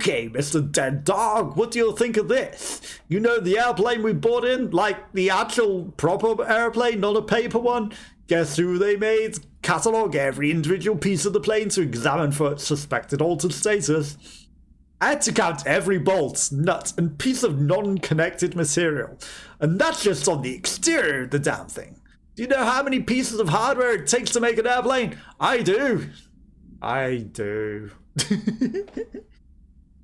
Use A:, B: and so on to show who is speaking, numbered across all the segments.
A: Okay, Mr. Dead Dog, what do you think of this? You know the airplane we bought in? Like the actual proper airplane, not a paper one? Guess who they made? Catalogue every individual piece of the plane to examine for suspected altered status. I had to count every bolt, nut, and piece of non-connected material. And that's just on the exterior of the damn thing. Do you know how many pieces of hardware it takes to make an airplane? I do. I do.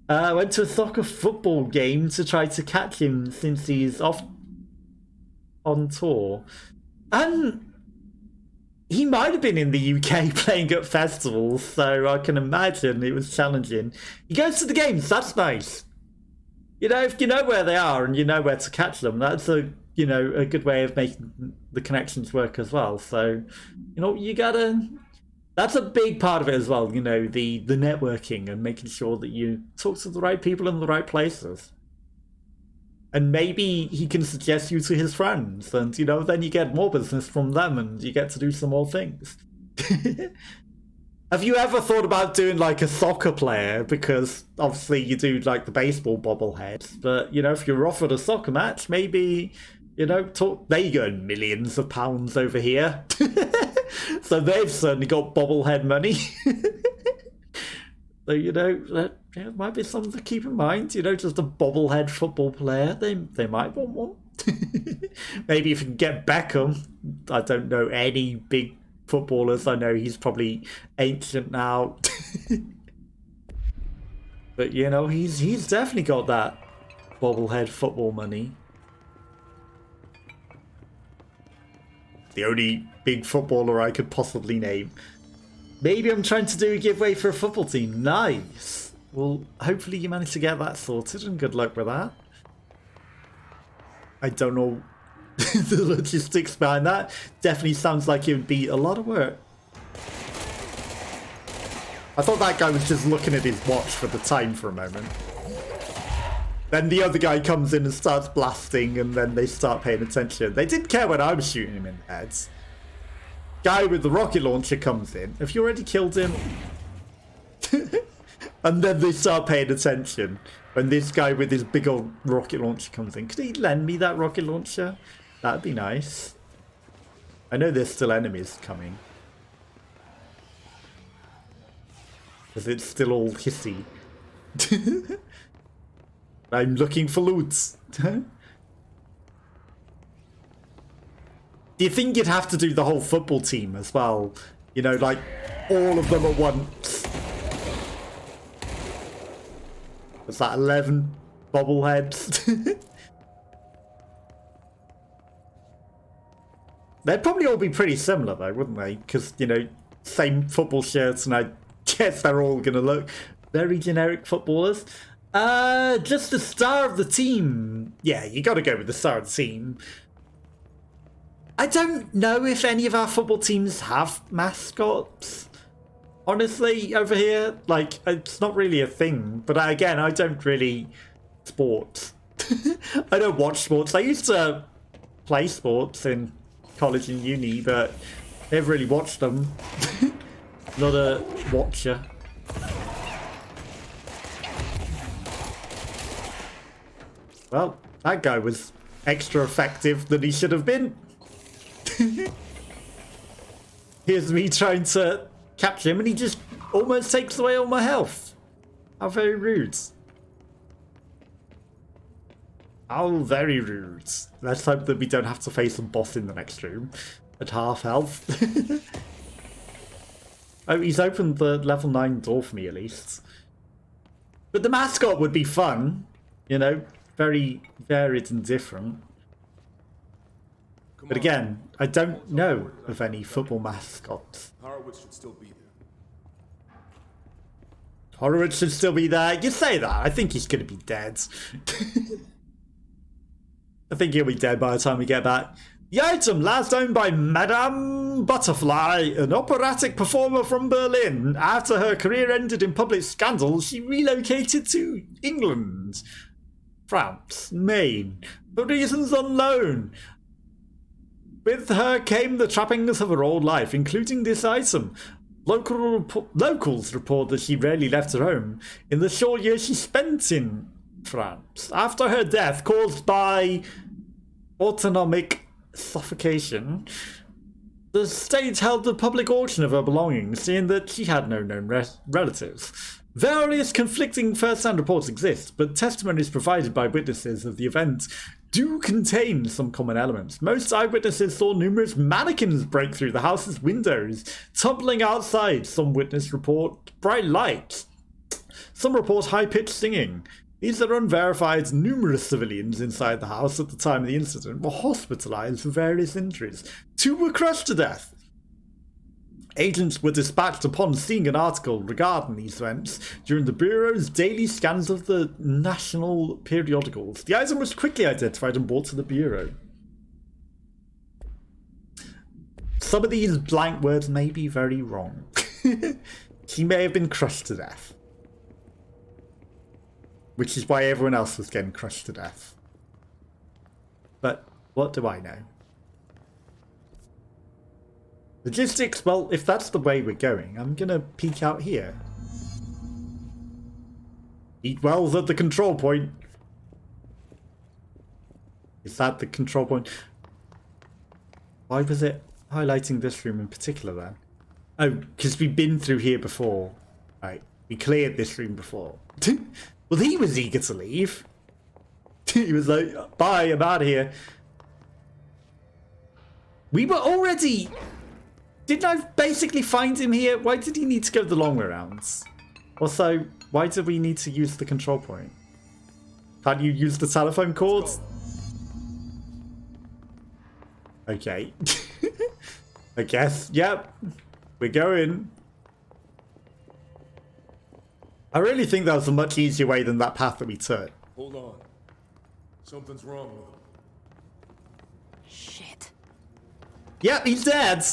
A: I went to a soccer football game to try to catch him since he's off on tour. And he might have been in the UK playing at festivals, so I can imagine it was challenging. He goes to the games, that's nice. You know, if you know where they are and you know where to catch them, that's a good way of making the connections work as well. So, you gotta... That's a big part of it as well, the networking and making sure that you talk to the right people in the right places. And maybe he can suggest you to his friends, and, then you get more business from them and you get to do some more things. Have you ever thought about doing, like, a soccer player? Because, obviously, you do, like, the baseball bobbleheads. But, if you're offered a soccer match, maybe, there you go, millions of pounds over here. So they've certainly got bobblehead money. So, it might be something to keep in mind. Just a bobblehead football player. They might want one. Maybe if you can get Beckham. I don't know any big footballers. I know he's probably ancient now. But, he's definitely got that bobblehead football money. The only big footballer I could possibly name. Maybe I'm trying to do a giveaway for a football team. Nice. Well, hopefully you managed to get that sorted, and good luck with that. I don't know the logistics behind that. Definitely sounds like it would be a lot of work. I thought that guy was just looking at his watch for the time for a moment. Then the other guy comes in and starts blasting, and then they start paying attention. They didn't care when I was shooting him in the heads. Guy with the rocket launcher comes in. Have you already killed him? And then they start paying attention. When this guy with his big old rocket launcher comes in. Could he lend me that rocket launcher? That'd be nice. I know there's still enemies coming. Because it's still all hissy. I'm looking for loot. Do you think you'd have to do the whole football team as well? Like all of them at once. Was that 11 bobbleheads? They'd probably all be pretty similar though, wouldn't they? Because, same football shirts, and I guess they're all going to look very generic footballers. Just the star of the team. Yeah, you got to go with the star of the team. I don't know if any of our football teams have mascots. Honestly, over here, like, it's not really a thing. But again, I don't really sports. I don't watch sports. I used to play sports in college and uni, but never really watched them. Not a watcher. Well, that guy was extra effective than he should have been. Here's me trying to capture him, and he just almost takes away all my health. How very rude. How very rude. Let's hope that we don't have to face a boss in the next room at half health. Oh, he's opened the level 9 door for me at least. But the mascot would be fun, very varied and different. But again, I don't know of any football mascots.
B: Horowitz should still be there.
A: Horowitz should still be there? You say that. I think he's going to be dead. I think he'll be dead by the time we get back. The item last owned by Madame Butterfly, an operatic performer from Berlin. After her career ended in public scandal, she relocated to England, France, Maine, for reasons unknown. With her came the trappings of her old life, including this item. Locals report that she rarely left her home in the short years she spent in France. After her death, caused by autonomic suffocation, the state held a public auction of her belongings, seeing that she had no known relatives. Various conflicting first-hand reports exist, but testimonies provided by witnesses of the event do contain some common elements. Most eyewitnesses saw numerous mannequins break through the house's windows, tumbling outside. Some witnesses report bright lights. Some report high-pitched singing. These are unverified. Numerous civilians inside the house at the time of the incident were hospitalized for various injuries. 2 were crushed to death. Agents were dispatched upon seeing an article regarding these events during the Bureau's daily scans of the national periodicals. The item was quickly identified and brought to the Bureau. Some of these blank words may be very wrong. She may have been crushed to death. Which is why everyone else was getting crushed to death. But what do I know? Logistics, well, if that's the way we're going, I'm gonna peek out here. Eat wells at the control point. Is that the control point? Why was it highlighting this room in particular then? Oh, because we've been through here before. Right, we cleared this room before. Well, he was eager to leave. He was like, bye, I'm out of here. We were already... Didn't I basically find him here? Why did he need to go the long way around? Also, why do we need to use the control point? Can't you use the telephone cords? Okay. I guess. Yep. We're going. I really think that was a much easier way than that path that we took.
B: Hold on. Something's wrong with him.
C: Shit.
A: Yep, he's dead.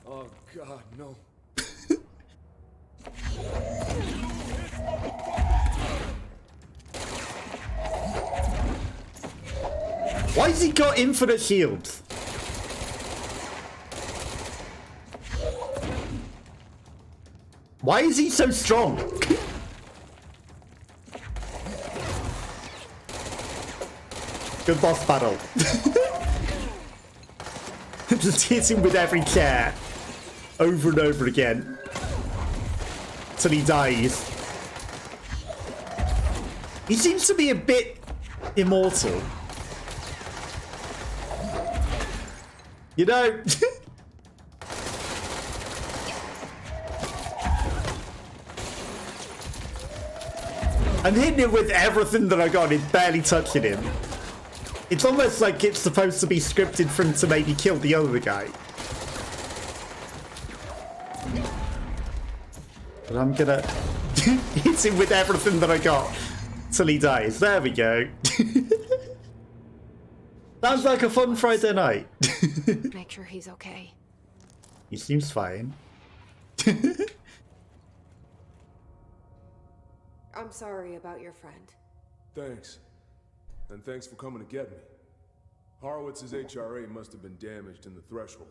B: Oh God, no.
A: Why has he got infinite shields? Why is he so strong? Good boss battle. Just hit him with every chair. Over and over again. Till he dies. He seems to be a bit immortal. You know... I'm hitting him with everything that I got, it's barely touching him. It's almost like it's supposed to be scripted for him to maybe kill the other guy. But I'm gonna hit him with everything that I got till he dies. There we go. Sounds like a fun Friday night.
C: Make sure he's okay.
A: He seems fine.
D: I'm sorry about your friend.
B: Thanks. And thanks for coming to get me. Horowitz's HRA must have been damaged in the threshold.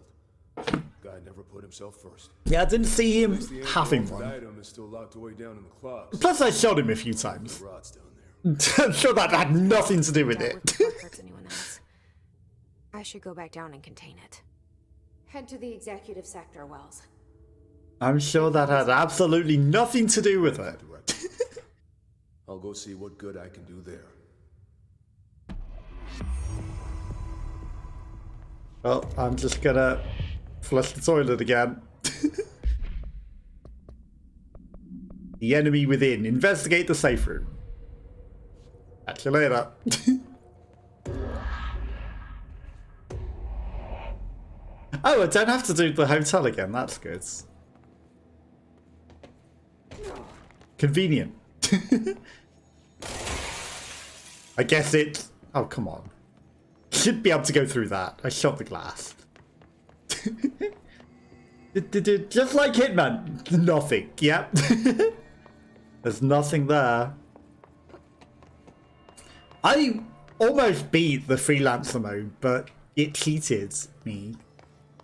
B: Guy never put himself first.
A: Yeah, I didn't see him
B: The
A: having
B: the
A: one.
B: item is still locked away down in the closet.
A: Plus, I shot him a few times.
B: The rot's down there.
A: I'm sure that had nothing to do with
C: That
A: it.
C: before it hurts anyone else. I should go back down and contain it.
D: Head to the executive sector, Wells.
A: I'm sure that had absolutely nothing to do with it.
B: I'll go see what good I can do there.
A: Well, I'm just gonna flush the toilet again. The enemy within. Investigate the safe room. Catch you later. Oh, I don't have to do the hotel again. That's good. Convenient. I guess it... Oh, come on. Should be able to go through that. I shot the glass. Just like Hitman. Nothing. Yep. There's nothing there. I almost beat the freelancer mode, but It cheated me.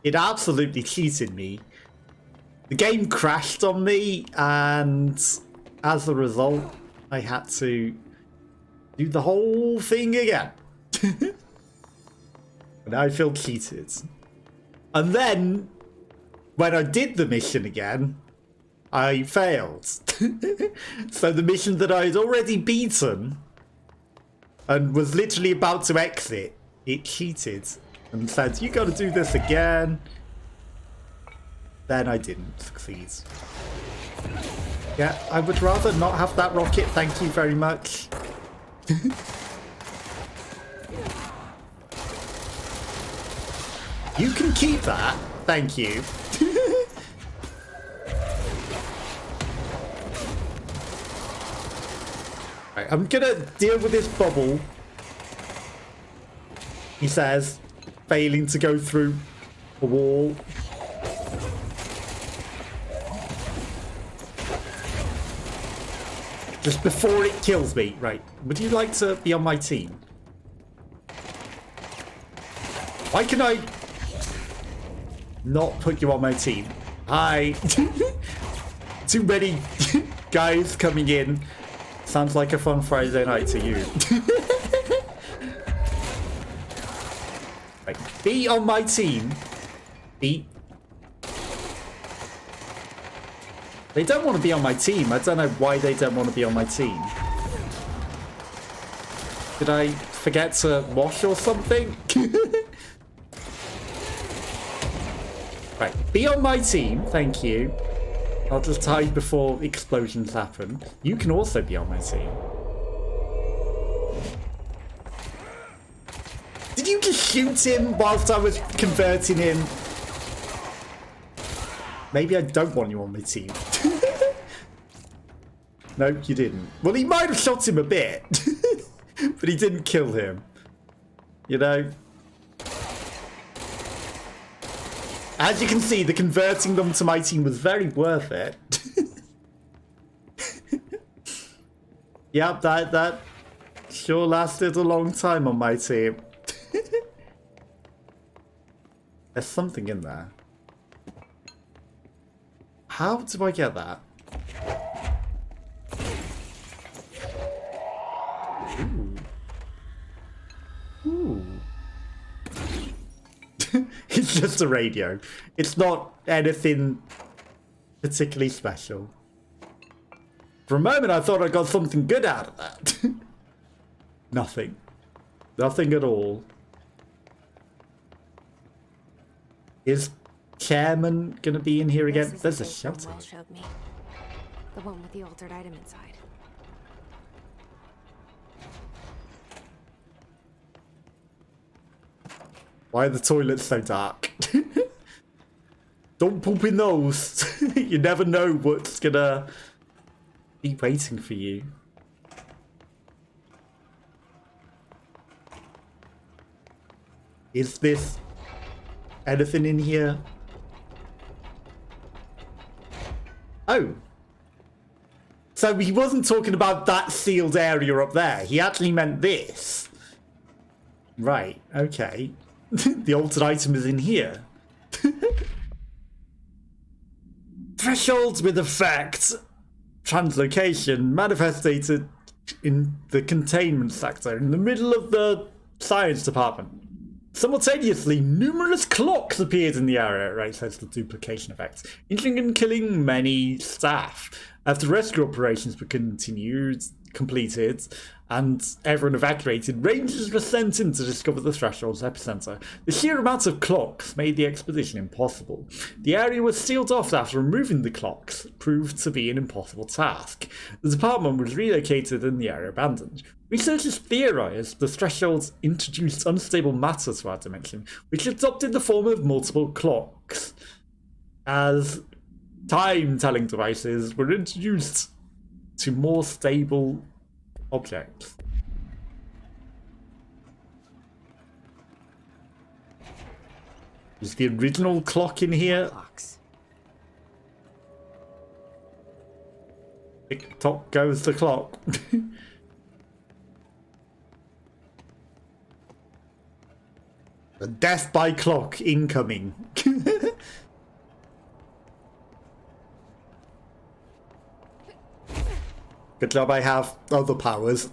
A: It absolutely cheated me. The game crashed on me, and as a result, I had to do the whole thing again. And I feel cheated. And then, when I did the mission again, I failed. So the mission that I had already beaten and was literally about to exit, it cheated and said, you gotta do this again. Then I didn't succeed. Yeah, I would rather not have that rocket, thank you very much. You can keep that, thank you. Right, I'm gonna deal with this bubble. He says, failing to go through a wall. Just before it kills me. Right, would you like to be on my team? Why can I not put you on my team? Hi. Too many guys coming in. Sounds like a fun Friday night to you. Right, be on my team. Be. They don't want to be on my team. I don't know why they don't want to be on my team. Did I forget to wash or something? Right, be on my team. Thank you. I'll just hide before explosions happen. You can also be on my team. Did you just shoot him whilst I was converting him? Maybe I don't want you on my team. No, you didn't. Well, he might have shot him a bit. But he didn't kill him. You know? As you can see, the converting them to my team was very worth it. Yep, that sure lasted a long time on my team. There's something in there. How do I get that? Ooh. Ooh. It's just a radio. It's not anything particularly special. For a moment, I thought I got something good out of that. Nothing. Nothing at all. Is Chairman gonna be in here again? There's a shelter.
C: Well showed me. The one with the altered item inside.
A: Why are the toilets so dark? Don't poop in those. You never know what's gonna be waiting for you. Is this anything in here? Oh. So he wasn't talking about that sealed area up there. He actually meant this. Right, okay. The altered item is in here. Thresholds with effect. Translocation manifested in the containment sector in the middle of the science department. Simultaneously, numerous clocks appeared in the area, right, says the duplication effect, injuring and killing many staff. After rescue operations were completed, and everyone evacuated, rangers were sent in to discover the Threshold's epicenter. The sheer amount of clocks made the expedition impossible. The area was sealed off after removing the clocks proved to be an impossible task. The department was relocated and the area abandoned. Researchers theorized the Thresholds introduced unstable matter to our dimension, which adopted the form of multiple clocks. As time-telling devices were introduced to more stable objects. Is the original clock in here?
C: Clocks.
A: Tick-tock goes the clock. I The death by clock incoming. Good job I have other powers.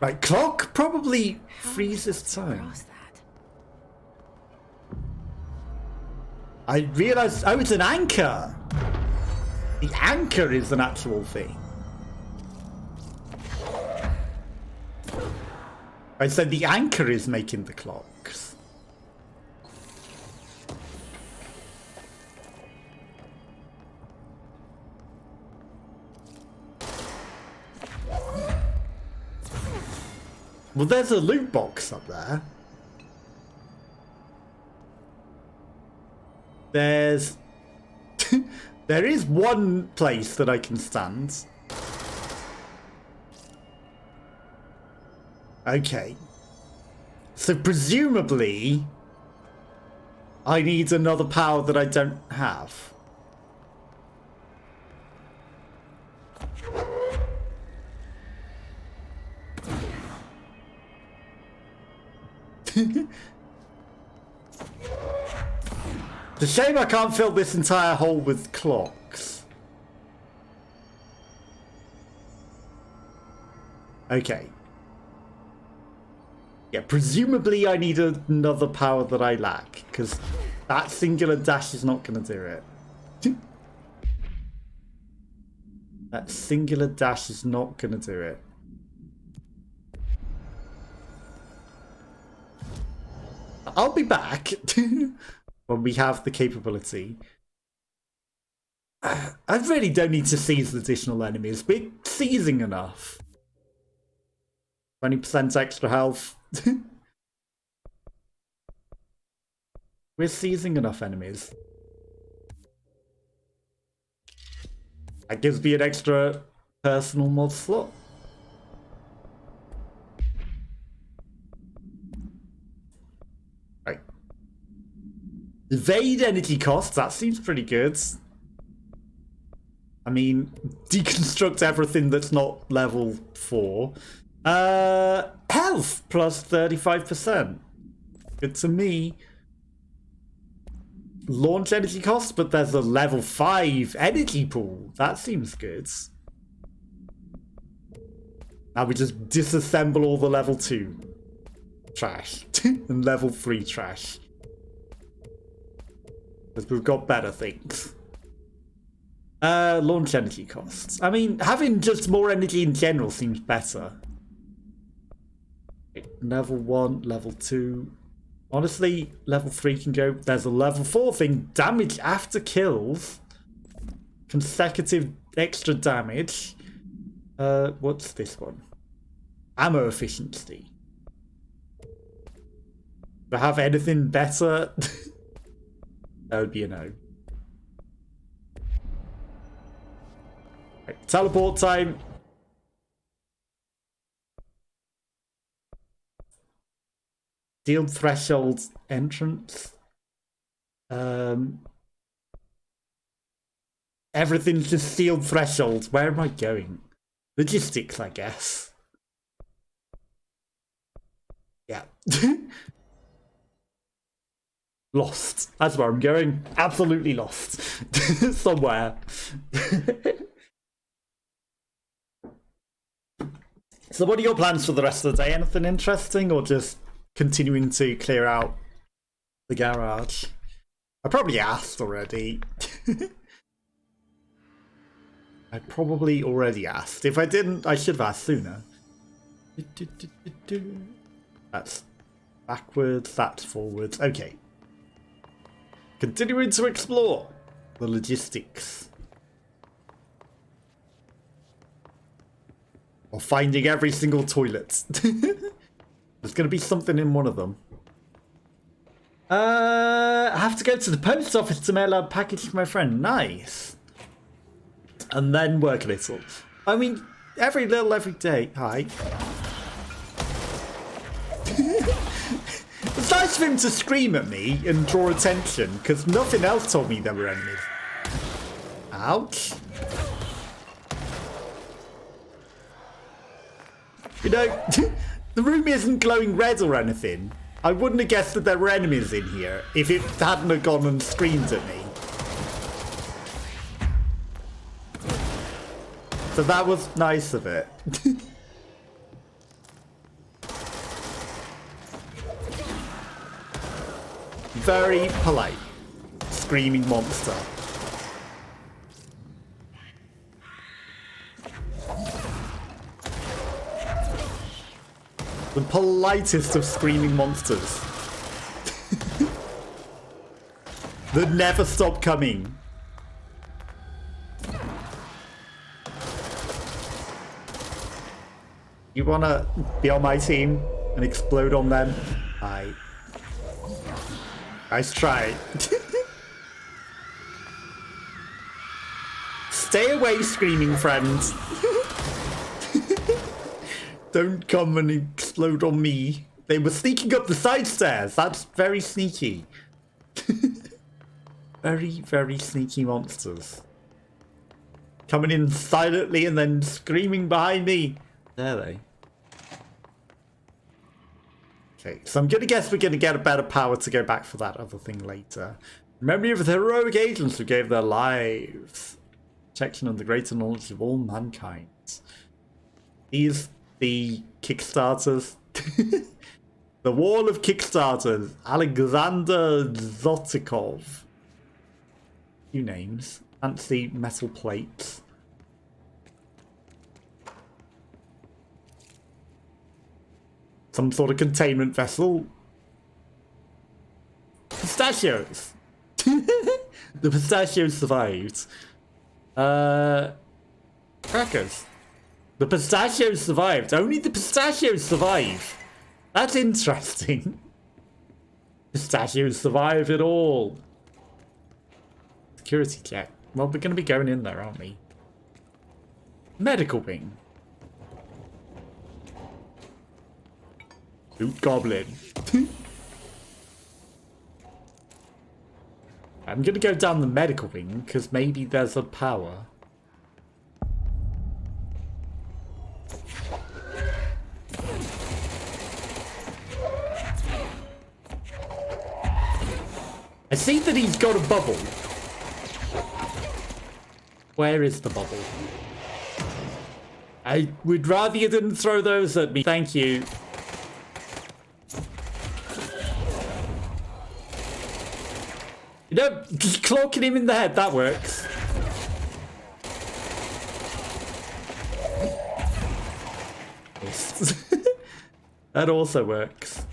A: Right, clock probably freezes time. I realised, oh, it's an anchor. The anchor is an actual thing. I said the anchor is making the clocks. Well, there's a loot box up there. There's... there is one place that I can stand. Okay. So presumably, I need another power that I don't have. It's a shame I can't fill this entire hole with clocks. Okay. Yeah, presumably I need another power that I lack, because that singular dash is not going to do it. That singular dash is not going to do it. I'll be back when we have the capability. I really don't need to seize additional enemies. We're seizing enough. 20% extra health. We're seizing enough enemies. That gives me an extra personal mod slot. Right. Evade energy costs, that seems pretty good. I mean, deconstruct everything that's not level 4. Health plus 35%. Good to me. Launch energy costs, but there's a level 5 energy pool. That seems good. Now we just disassemble all the level 2 trash and level 3 trash. Because we've got better things. Launch energy costs. I mean, having just more energy in general seems better. Level 1, level 2. Honestly, level 3 can go. There's a level 4 thing. Damage after kills. Consecutive extra damage. What's this one? Ammo efficiency. Do I have anything better? That would be a no. Right, teleport time. Sealed threshold entrance. Everything's just sealed thresholds. Where am I going? Logistics, I guess. Yeah. Lost. That's where I'm going. Absolutely lost. Somewhere. So what are your plans for the rest of the day? Anything interesting, or just continuing to clear out the garage? I probably asked already. I probably already asked. If I didn't, I should have asked sooner. That's backwards, that's forwards. Okay. Continuing to explore the logistics. Or finding every single toilet. There's going to be something in one of them. I have to go to the post office to mail out a package to my friend. Nice. And then work a little. I mean, every day. Hi. It's nice for him to scream at me and draw attention, because nothing else told me there were enemies. Ouch. You know, the room isn't glowing red or anything. I wouldn't have guessed that there were enemies in here if it hadn't have gone and screamed at me. So that was nice of it. Very polite. Screaming monster. The politest of screaming monsters. That never stop coming. You wanna be on my team and explode on them? Nice try. Stay away, screaming friends. Don't come and explode on me. They were sneaking up the side stairs. That's very sneaky. Very, very sneaky monsters. Coming in silently and then screaming behind me. There they. Okay, so I'm gonna guess we're gonna get a better power to go back for that other thing later. Memory of the heroic agents who gave their lives. Protection of the greater knowledge of all mankind. These the Kickstarters. The Wall of Kickstarters. Alexander Zotikov. Few names. Fancy metal plates. Some sort of containment vessel. Pistachios. The pistachios survived. Crackers. The pistachios survived. Only the pistachios survive. That's interesting. Pistachios survive it all. Security check. Well, we're going to be going in there, aren't we? Medical wing. Loot goblin. I'm going to go down the medical wing because maybe there's a power. I see that he's got a bubble. Where is the bubble? I would rather you didn't throw those at me. Thank you. You know, just clocking him in the head, that works. That also works.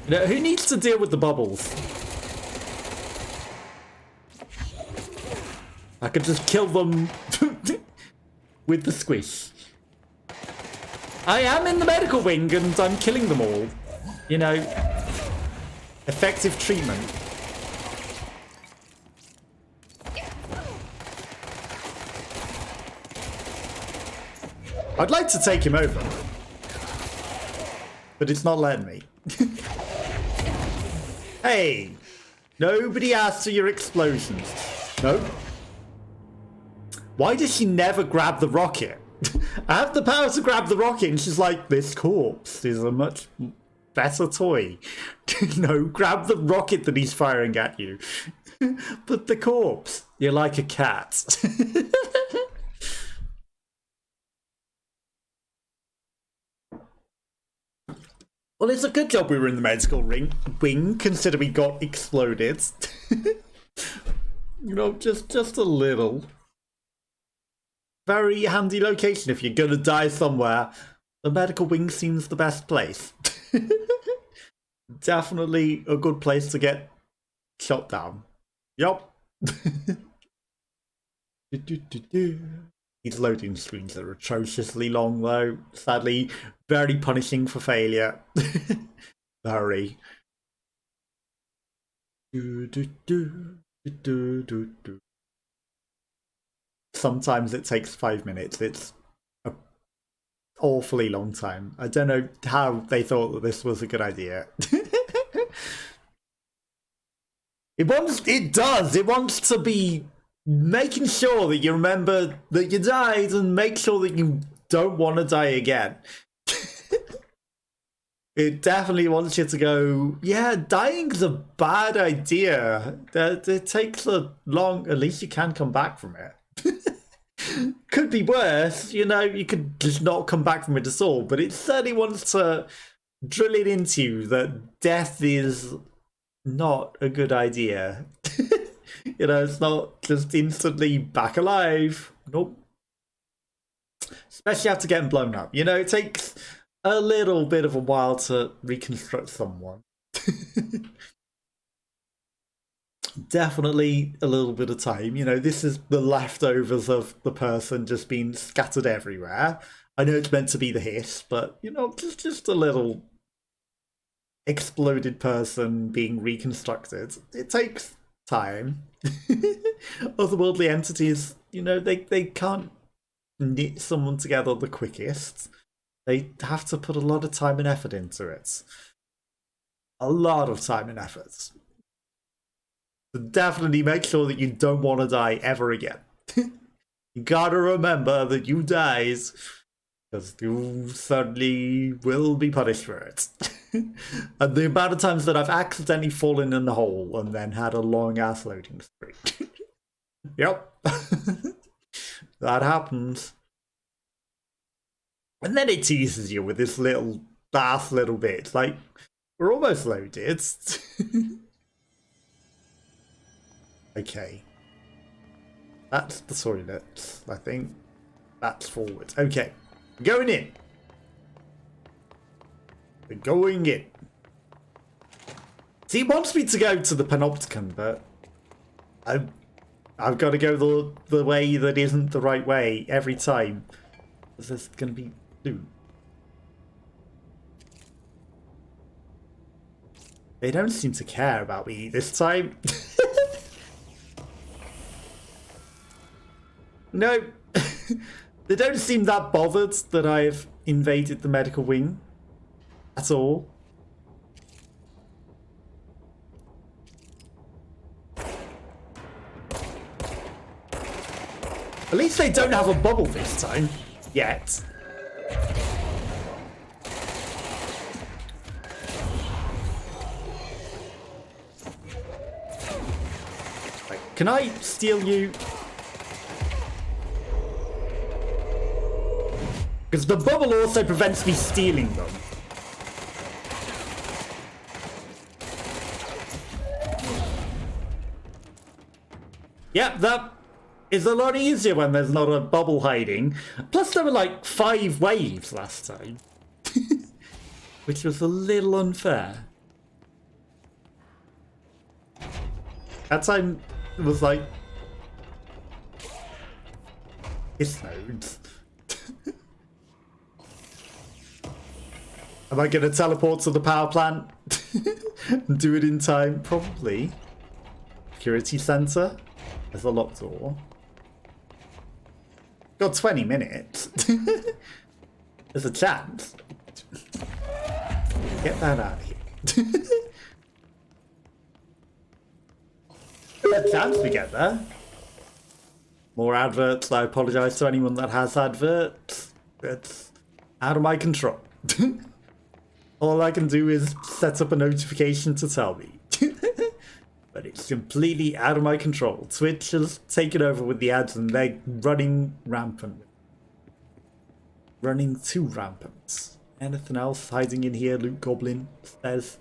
A: You know, who needs to deal with the bubbles? I could just kill them with the squish. I am in the medical wing and I'm killing them all. You know, effective treatment. I'd like to take him over, but it's not letting me. Hey, nobody asked for your explosions. No. Why does she never grab the rocket? I have the power to grab the rocket and she's like, this corpse is a much better toy. No, grab the rocket that he's firing at you. But the corpse, you're like a cat. Well, it's a good job we were in the medical wing, considering we got exploded. You know, just a little. Very handy location if you're gonna die somewhere. The medical wing seems the best place. Definitely a good place to get shot down. Yup. These loading screens are atrociously long though. Sadly, very punishing for failure. Very. Sometimes it takes 5 minutes. It's an awfully long time. I don't know how they thought that this was a good idea. It does. It wants to be making sure that you remember that you died and make sure that you don't want to die again. It definitely wants you to go, yeah, dying's a bad idea. It takes a long, at least you can come back from it. Could be worse, you know, you could just not come back from it at all, but it certainly wants to drill it into you that death is not a good idea. You know, it's not just instantly back alive. Nope. Especially after getting blown up. You know, it takes a little bit of a while to reconstruct someone. Definitely a little bit of time. You know, this is the leftovers of the person just being scattered everywhere. I know it's meant to be the hiss, but, you know, just a little exploded person being reconstructed. It takes time. Otherworldly entities, you know, they can't knit someone together the quickest. They have to put a lot of time and effort into it. A lot of time and effort. So definitely make sure that you don't want to die ever again. You gotta remember that you dies, because you certainly will be punished for it. And the amount of times that I've accidentally fallen in the hole and then had a long ass loading screen. Yep. That happens. And then it teases you with this last little bit. Like, we're almost loaded. Okay. That's the toilet, I think. That's forward. Okay. Going in. We're going in. See, it wants me to go to the panopticon, but I've got to go the way that isn't the right way every time. Is this going to be blue? They don't seem to care about me this time. No. They don't seem that bothered that I've invaded the medical wing. At all. At least they don't have a bubble this time. Yet. Right, can I steal you? Because the bubble also prevents me stealing them. Yep, that is a lot easier when there's not a bubble hiding. Plus there were like 5 waves last time. Which was a little unfair. That time it was like... Hiss nodes. Am I going to teleport to the power plant? And do it in time? Probably. Security center. There's a locked door. Got 20 minutes. There's a chance. Get that out of here. There's a chance we get there. More adverts. I apologise to anyone that has adverts. It's out of my control. All I can do is set up a notification to tell me. But it's completely out of my control. Twitch has taken over with the ads and they're running rampant. Running too rampant. Anything else hiding in here? Loot Goblin says.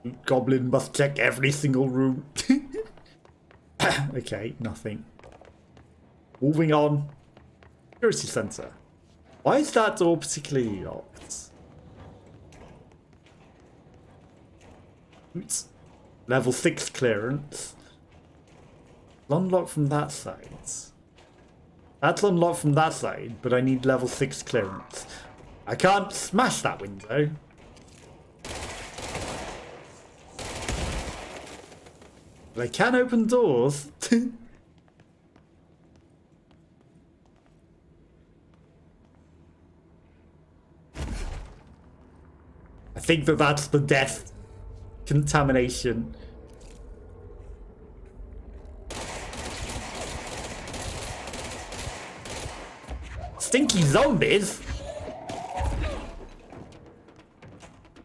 A: Loot Goblin must check every single room. Okay, nothing. Moving on. Security center. Why is that door particularly locked? Oops. Level 6 clearance. Unlocked from that side. That's unlocked from that side, but I need level 6 clearance. I can't smash that window. But I can open doors. I think that's the death contamination. stinky zombies?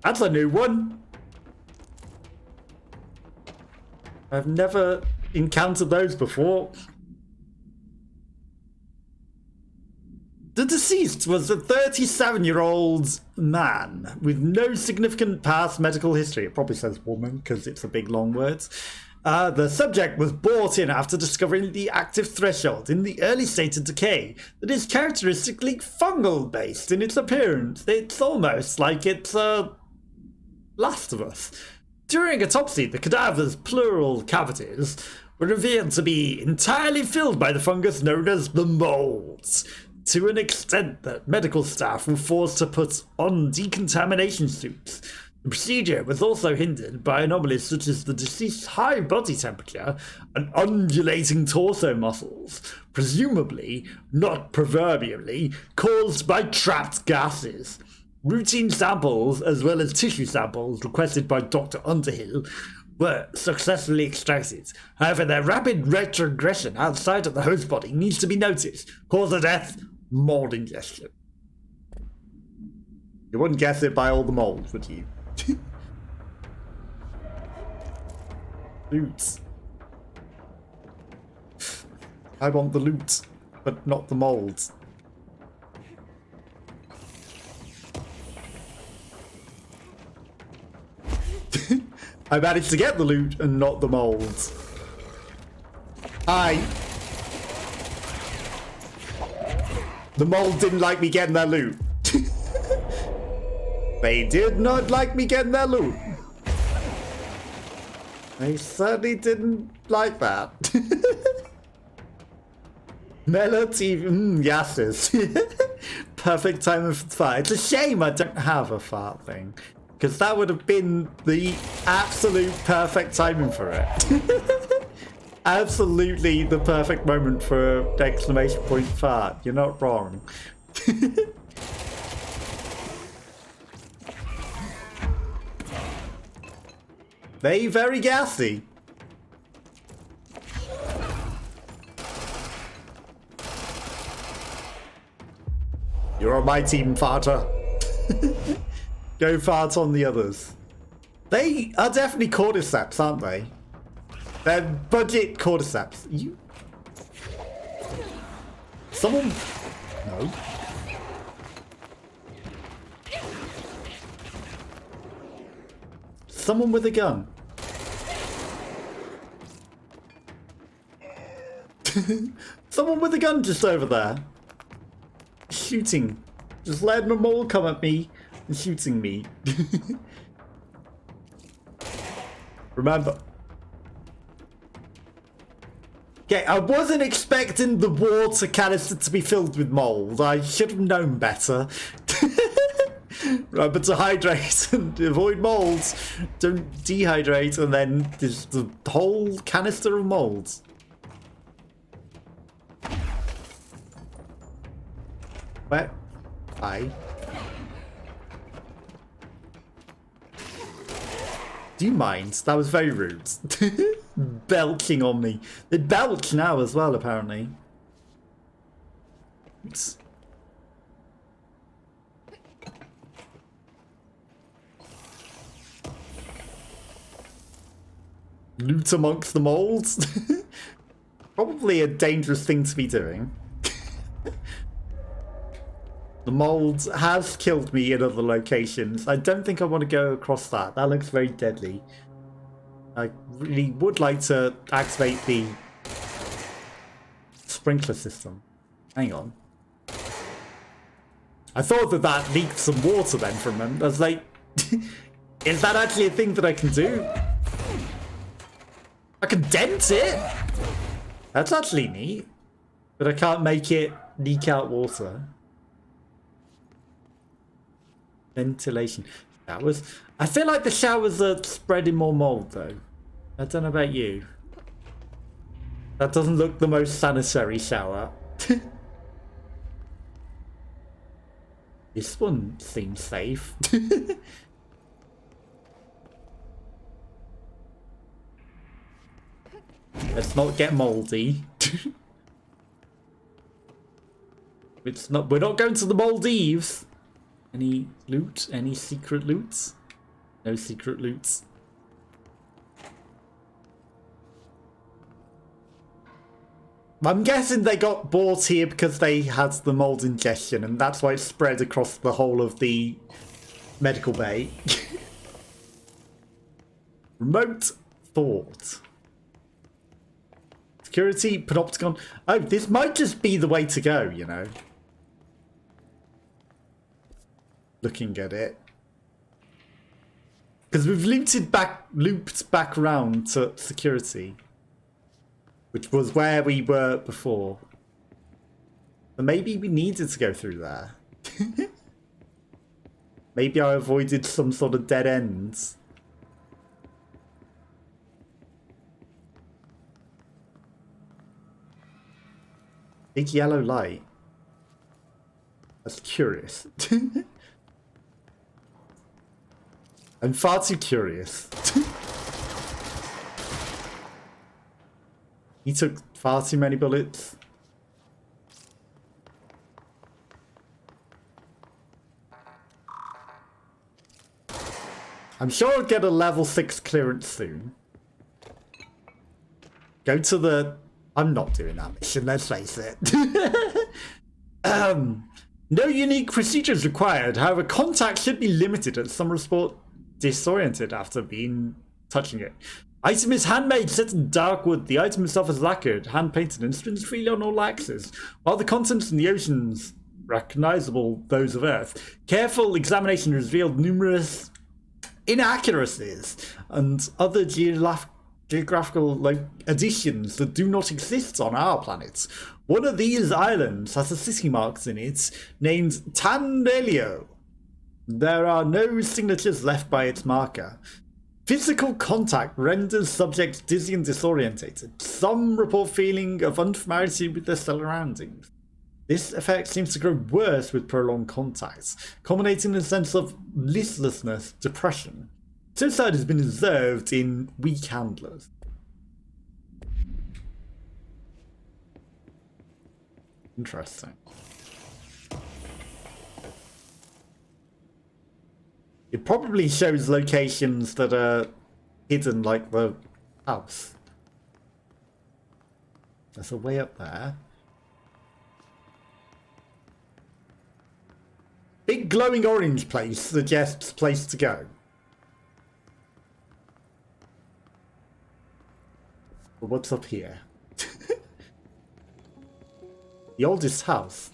A: That's a new one. I've never encountered those before. The deceased was a 37-year-old man with no significant past medical history. It probably says woman because it's a big long word. The subject was brought in after discovering the active threshold in the early state of decay that is characteristically fungal-based in its appearance. It's almost like it's Last of Us. During autopsy, the cadaver's pleural cavities were revealed to be entirely filled by the fungus known as the molds, to an extent that medical staff were forced to put on decontamination suits. The procedure was also hindered by anomalies such as the deceased's high body temperature and undulating torso muscles, presumably, not proverbially, caused by trapped gases. Routine samples, as well as tissue samples requested by Dr. Underhill, were successfully extracted. However, their rapid retrogression outside of the host body needs to be noticed. Cause of death, mold ingestion. You wouldn't guess it by all the mold, would you? Loot. I want the loot, but not the mold. I managed to get the loot and not the mold. Hi. The mold didn't like me getting their loot. They did not like me getting their loot. They certainly didn't like that. Mellow TV, gases. Perfect time of fart. It's a shame I don't have a fart thing, because that would have been the absolute perfect timing for it. Absolutely the perfect moment for an exclamation point fart. You're not wrong. They very gassy. You're on my team, farter. Go fart on the others. They are definitely cordyceps, aren't they? They're budget cordyceps. You... Someone... No. Someone with a gun. Someone with a gun just over there. Shooting. Just letting them all come at me and shooting me. Remember. Okay, I wasn't expecting the water canister to be filled with mold. I should have known better. Remember to hydrate and avoid molds. Don't dehydrate and then there's the whole canister of molds. Where? Hi. Do you mind? That was very rude. Belching on me. They belch now as well, apparently. Oops. Loot amongst the molds? Probably a dangerous thing to be doing. The mold has killed me in other locations. I don't think I want to go across that. That looks very deadly. I really would like to activate the sprinkler system. Hang on. I thought that that leaked some water then from him. I was like, is that actually a thing that I can do? I can dent it? That's actually neat. But I can't make it leak out water. Ventilation. Showers. I feel like the showers are spreading more mold though. I don't know about you. That doesn't look the most sanitary shower. This one seems safe. Let's not get moldy. It's not. We're not going to the Maldives. Any loot? Any secret loots? No secret loots. I'm guessing they got bought here because they had the mold ingestion, and that's why it spread across the whole of the medical bay. Remote thought. Security, panopticon. Oh, this might just be the way to go, you know. Looking at it. Because we've looped back around to security. Which was where we were before. But maybe we needed to go through there. Maybe I avoided some sort of dead ends. Big yellow light. That's curious. I'm far too curious. He took far too many bullets. I'm sure I'll get a level 6 clearance soon. Go to the... I'm not doing that mission, let's face it. No unique procedures required. However, contact should be limited as some report disoriented after touching it. Item is handmade, set in dark wood. The item itself is lacquered, hand-painted, and spins freely on all axes. While the contents in the oceans recognizable those of Earth, careful examination revealed numerous inaccuracies and other geographical additions that do not exist on our planet. One of these islands has a city marked in it named Tandelio. There are no signatures left by its marker. Physical contact renders subjects dizzy and disorientated. Some report feeling of unfamiliarity with their surroundings. This effect seems to grow worse with prolonged contacts, culminating in a sense of listlessness, depression. Suicide has been observed in weak handlers. Interesting. It probably shows locations that are hidden, like the house. There's a way up there. Big glowing orange place suggests place to go. But what's up here? The oldest house.